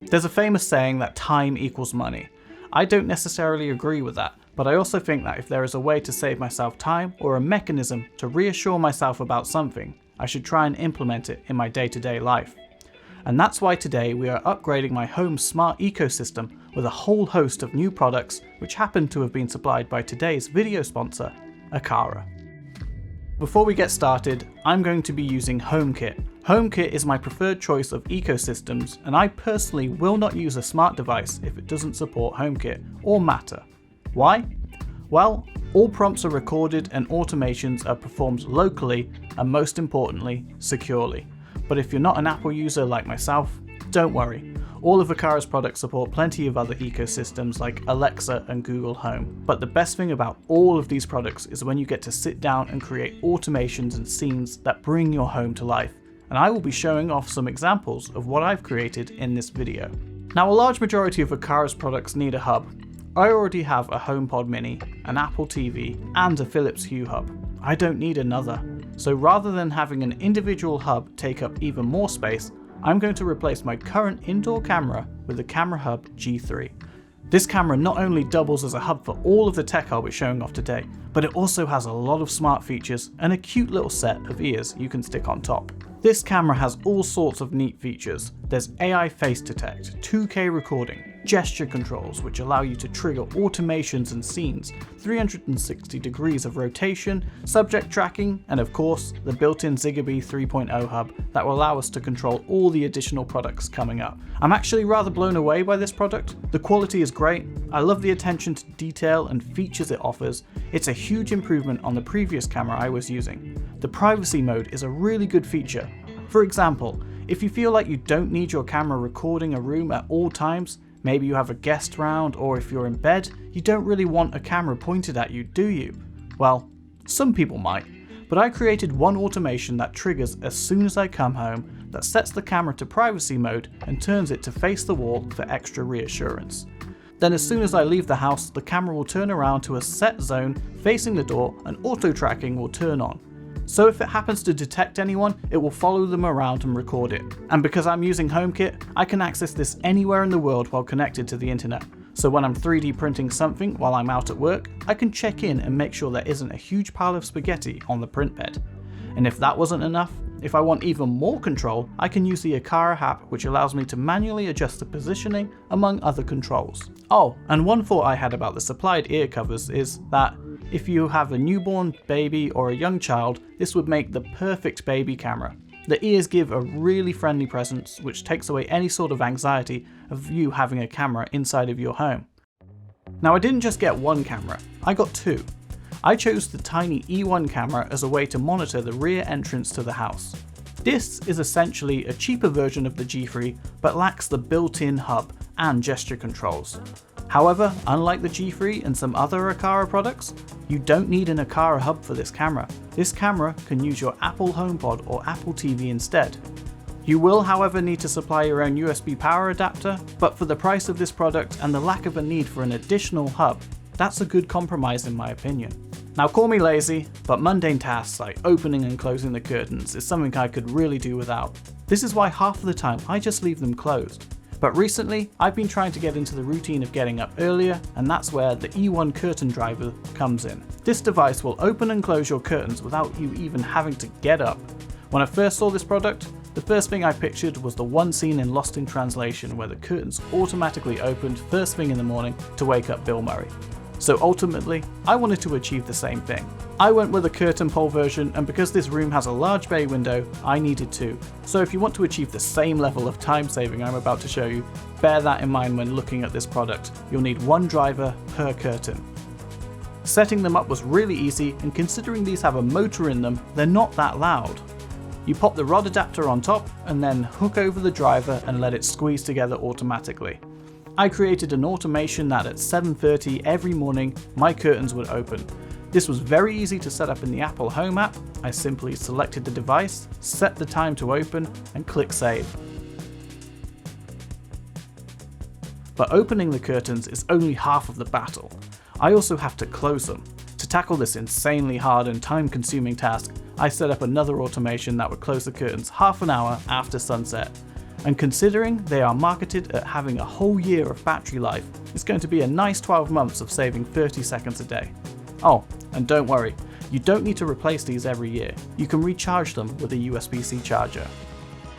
There's a famous saying that time equals money. I don't necessarily agree with that, but I also think that if there is a way to save myself time or a mechanism to reassure myself about something, I should try and implement it in my day-to-day life. And that's why today we are upgrading my home smart ecosystem with a whole host of new products which happen to have been supplied by today's video sponsor, Aqara. Before we get started, I'm going to be using HomeKit. HomeKit is my preferred choice of ecosystems, and I personally will not use a smart device if it doesn't support HomeKit or Matter. Why? Well, all prompts are recorded and automations are performed locally and, most importantly, securely. But if you're not an Apple user like myself, don't worry. All of Aqara's products support plenty of other ecosystems like Alexa and Google Home. But the best thing about all of these products is when you get to sit down and create automations and scenes that bring your home to life. And I will be showing off some examples of what I've created in this video. Now, a large majority of Aqara's products need a hub. I already have a HomePod Mini, an Apple TV, and a Philips Hue hub. I don't need another. So rather than having an individual hub take up even more space, I'm going to replace my current indoor camera with the Camera Hub G3. This camera not only doubles as a hub for all of the tech I'll be showing off today, but it also has a lot of smart features and a cute little set of ears you can stick on top. This camera has all sorts of neat features. There's AI face detect, 2K recording, gesture controls which allow you to trigger automations and scenes, 360 degrees of rotation, subject tracking, and of course the built-in Zigbee 3.0 hub that will allow us to control all the additional products coming up. I'm actually rather blown away by this product. The quality is great, I love the attention to detail and features it offers. It's a huge improvement on the previous camera I was using. The privacy mode is a really good feature. For example, if you feel like you don't need your camera recording a room at all times, maybe you have a guest round, or if you're in bed, you don't really want a camera pointed at you, do you? Well, some people might, but I created one automation that triggers as soon as I come home that sets the camera to privacy mode and turns it to face the wall for extra reassurance. Then as soon as I leave the house, the camera will turn around to a set zone facing the door and auto tracking will turn on. So if it happens to detect anyone, it will follow them around and record it. And because I'm using HomeKit, I can access this anywhere in the world while connected to the internet. So when I'm 3D printing something while I'm out at work, I can check in and make sure there isn't a huge pile of spaghetti on the print bed. And if that wasn't enough, if I want even more control, I can use the Aqara app, which allows me to manually adjust the positioning among other controls. Oh, and one thought I had about the supplied ear covers is that if you have a newborn baby or a young child, this would make the perfect baby camera. The ears give a really friendly presence which takes away any sort of anxiety of you having a camera inside of your home. Now, I didn't just get one camera, I got two. I chose the tiny E1 camera as a way to monitor the rear entrance to the house. This is essentially a cheaper version of the G3 but lacks the built-in hub and gesture controls. However, unlike the G3 and some other Aqara products, you don't need an Aqara hub for this camera. This camera can use your Apple HomePod or Apple TV instead. You will, however, need to supply your own USB power adapter, but for the price of this product and the lack of a need for an additional hub, that's a good compromise in my opinion. Now, call me lazy, but mundane tasks like opening and closing the curtains is something I could really do without. This is why half of the time I just leave them closed. But recently, I've been trying to get into the routine of getting up earlier, and that's where the E1 curtain driver comes in. This device will open and close your curtains without you even having to get up. When I first saw this product, the first thing I pictured was the one scene in Lost in Translation where the curtains automatically opened first thing in the morning to wake up Bill Murray. So ultimately, I wanted to achieve the same thing. I went with a curtain pole version, and because this room has a large bay window, I needed two. So if you want to achieve the same level of time saving I'm about to show you, bear that in mind when looking at this product. You'll need one driver per curtain. Setting them up was really easy, and considering these have a motor in them, they're not that loud. You pop the rod adapter on top and then hook over the driver and let it squeeze together automatically. I created an automation that at 7:30 every morning my curtains would open. This was very easy to set up in the Apple Home app. I simply selected the device, set the time to open, and click save. But opening the curtains is only half of the battle. I also have to close them. To tackle this insanely hard and time-consuming task, I set up another automation that would close the curtains half an hour after sunset. And considering they are marketed at having a whole year of battery life, it's going to be a nice 12 months of saving 30 seconds a day. Oh, and don't worry, you don't need to replace these every year. You can recharge them with a USB-C charger.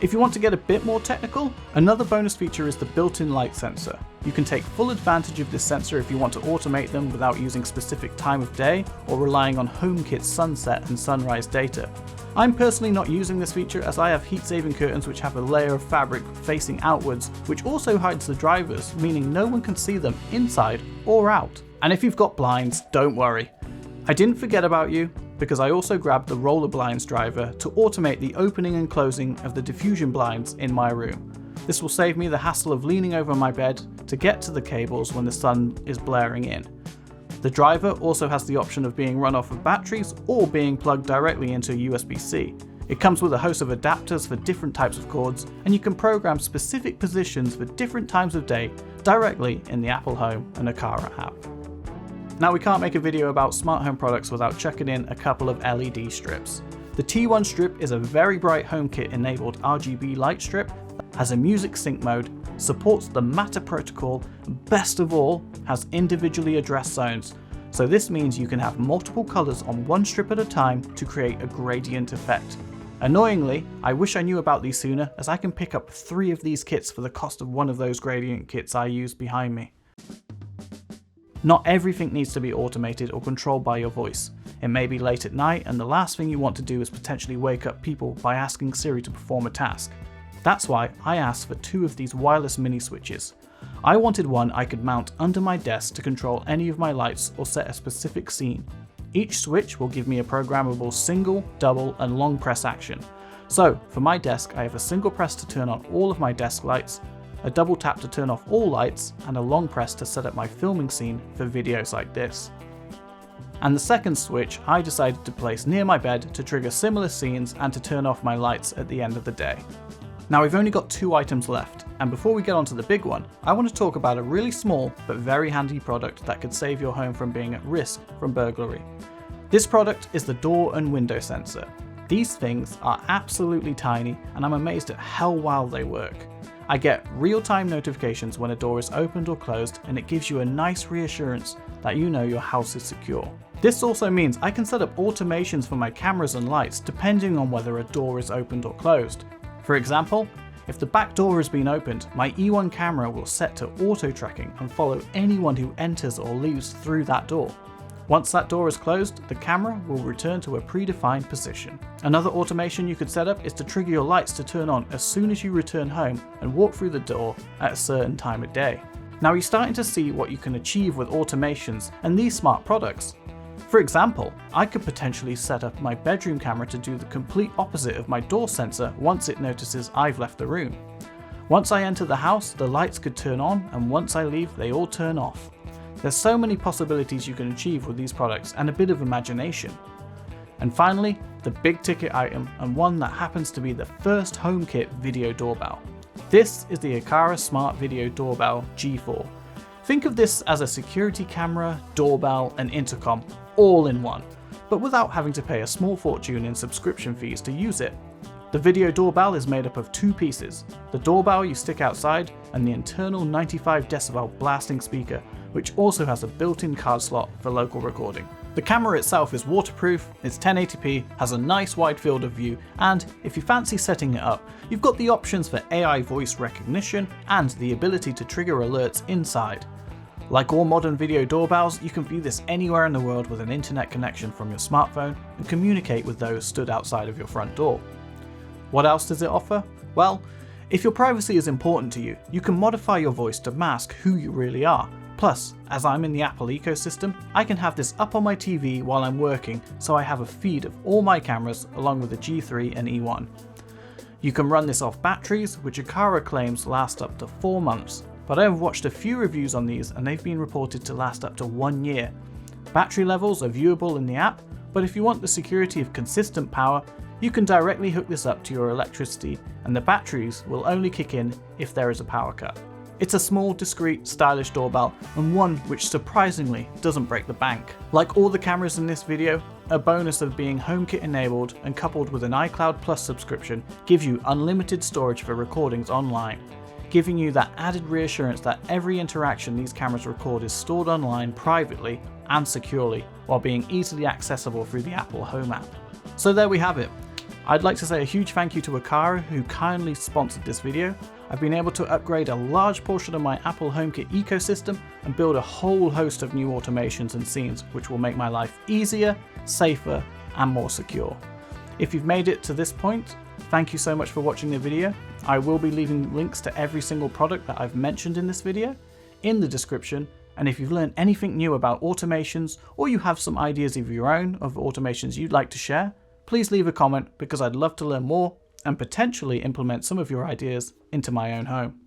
If you want to get a bit more technical, another bonus feature is the built-in light sensor. You can take full advantage of this sensor if you want to automate them without using specific time of day or relying on HomeKit's sunset and sunrise data. I'm personally not using this feature as I have heat-saving curtains which have a layer of fabric facing outwards, which also hides the drivers, meaning no one can see them inside or out. And if you've got blinds, don't worry. I didn't forget about you, because I also grabbed the roller blinds driver to automate the opening and closing of the diffusion blinds in my room. This will save me the hassle of leaning over my bed to get to the cables when the sun is blaring in. The driver also has the option of being run off of batteries or being plugged directly into USB-C. It comes with a host of adapters for different types of cords, and you can program specific positions for different times of day directly in the Apple Home and Aqara app. Now, we can't make a video about smart home products without chucking in a couple of LED strips. The T1 strip is a very bright HomeKit enabled RGB light strip, has a music sync mode, supports the Matter protocol, and best of all, has individually addressed zones. So this means you can have multiple colors on one strip at a time to create a gradient effect. Annoyingly, I wish I knew about these sooner, as I can pick up 3 of these kits for the cost of one of those gradient kits I use behind me. Not everything needs to be automated or controlled by your voice. It may be late at night and the last thing you want to do is potentially wake up people by asking Siri to perform a task. That's why I asked for 2 of these wireless mini switches. I wanted one I could mount under my desk to control any of my lights or set a specific scene. Each switch will give me a programmable single, double and long press action. So for my desk I have a single press to turn on all of my desk lights, a double tap to turn off all lights, and a long press to set up my filming scene for videos like this. And the second switch I decided to place near my bed to trigger similar scenes and to turn off my lights at the end of the day. Now we've only got 2 items left, and before we get on to the big one, I want to talk about a really small but very handy product that could save your home from being at risk from burglary. This product is the door and window sensor. These things are absolutely tiny and I'm amazed at how well they work. I get real-time notifications when a door is opened or closed, and it gives you a nice reassurance that you know your house is secure. This also means I can set up automations for my cameras and lights depending on whether a door is opened or closed. For example, if the back door has been opened, my E1 camera will set to auto tracking and follow anyone who enters or leaves through that door. Once that door is closed, the camera will return to a predefined position. Another automation you could set up is to trigger your lights to turn on as soon as you return home and walk through the door at a certain time of day. Now you're starting to see what you can achieve with automations and these smart products. For example, I could potentially set up my bedroom camera to do the complete opposite of my door sensor once it notices I've left the room. Once I enter the house, the lights could turn on, and once I leave, they all turn off. There's so many possibilities you can achieve with these products and a bit of imagination. And finally, the big ticket item, and one that happens to be the first HomeKit video doorbell. This is the Aqara Smart Video Doorbell G4. Think of this as a security camera, doorbell and intercom all in one, but without having to pay a small fortune in subscription fees to use it. The video doorbell is made up of 2 pieces, the doorbell you stick outside and the internal 95 decibel blasting speaker, which also has a built-in card slot for local recording. The camera itself is waterproof, it's 1080p, has a nice wide field of view, and if you fancy setting it up, you've got the options for AI voice recognition and the ability to trigger alerts inside. Like all modern video doorbells, you can view this anywhere in the world with an internet connection from your smartphone and communicate with those stood outside of your front door. What else does it offer? Well, if your privacy is important to you, you can modify your voice to mask who you really are. Plus, as I'm in the Apple ecosystem, I can have this up on my TV while I'm working, so I have a feed of all my cameras along with the G3 and E1. You can run this off batteries, which Aqara claims last up to 4 months, but I have watched a few reviews on these and they've been reported to last up to 1 year. Battery levels are viewable in the app, but if you want the security of consistent power, you can directly hook this up to your electricity and the batteries will only kick in if there is a power cut. It's a small, discreet, stylish doorbell, and one which surprisingly doesn't break the bank. Like all the cameras in this video, a bonus of being HomeKit enabled and coupled with an iCloud Plus subscription gives you unlimited storage for recordings online, giving you that added reassurance that every interaction these cameras record is stored online privately and securely, while being easily accessible through the Apple Home app. So there we have it. I'd like to say a huge thank you to Aqara, who kindly sponsored this video. I've been able to upgrade a large portion of my Apple HomeKit ecosystem and build a whole host of new automations and scenes, which will make my life easier, safer, and more secure. If you've made it to this point, thank you so much for watching the video. I will be leaving links to every single product that I've mentioned in this video in the description, and if you've learned anything new about automations, or you have some ideas of your own of automations you'd like to share, please leave a comment, because I'd love to learn more and potentially implement some of your ideas into my own home.